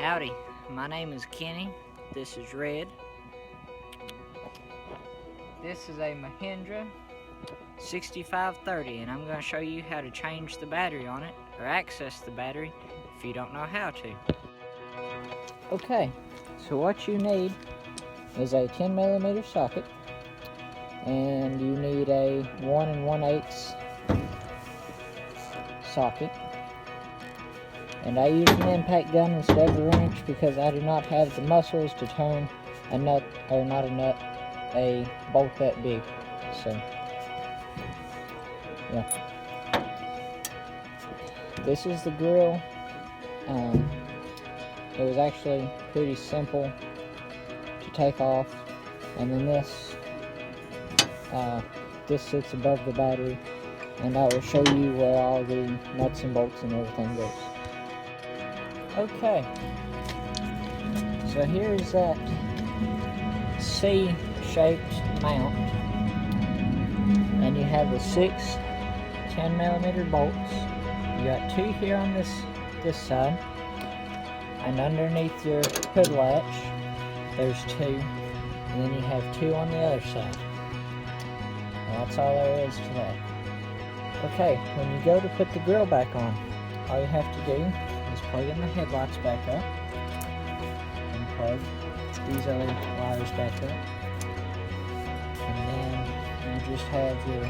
Howdy, my name is Kenny. This is Red. This is a Mahindra 6530, and I'm going to show you how to change the battery on it, or access the battery if you don't know how to. Okay, so what you need is a 10mm socket, and you need a 1 1/8 socket. And I use an impact gun instead of a wrench because I do not have the muscles to turn a nut, or not a nut, a bolt that big. So, yeah. This is the grill. It was actually pretty simple to take off. And then this sits above the battery, and I will show you where all the nuts and bolts and everything goes. Okay, so here's that C-shaped mount, and you have the 6 10mm bolts. You got 2 here on this side, and underneath your hood latch there's 2, and then you have 2 on the other side. And that's all there is to that. Okay, when you go to put the grill back on, all you have to do is plug in the headlights back up and plug these other wires back up, and then you just have your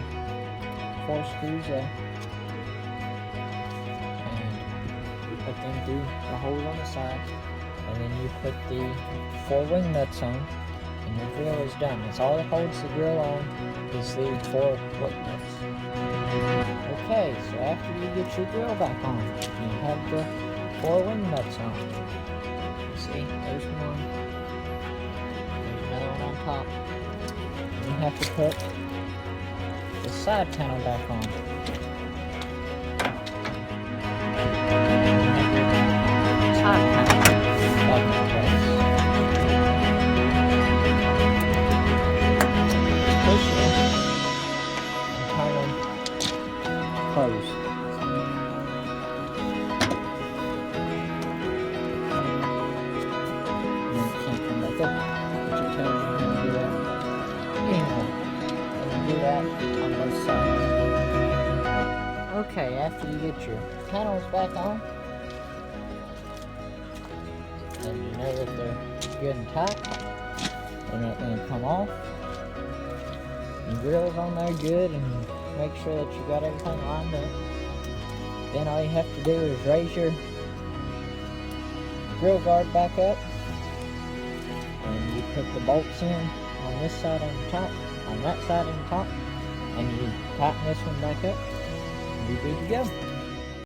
4 screws there, and you put them through the holes on the side, and then you put the 4 wing nuts on, and your grill is done. That's all that holds the grill on, is the 4 wing nuts. Okay, so after you get your grill back on, you have the 4 wing nuts on. See, there's one. There's another one on top. And you have to put the side panel back on. Top panel back in place. Push it and turn them closed. On both sides. Okay, after you get your panels back on, and you know that they're good and tight, they're not going to come off. Your grill's on there good, and make sure that you got everything lined up. Then all you have to do is raise your grill guard back up, and you put the bolts in on this side on the top, on that side on the top, and you tighten this one back up, and you're good to go.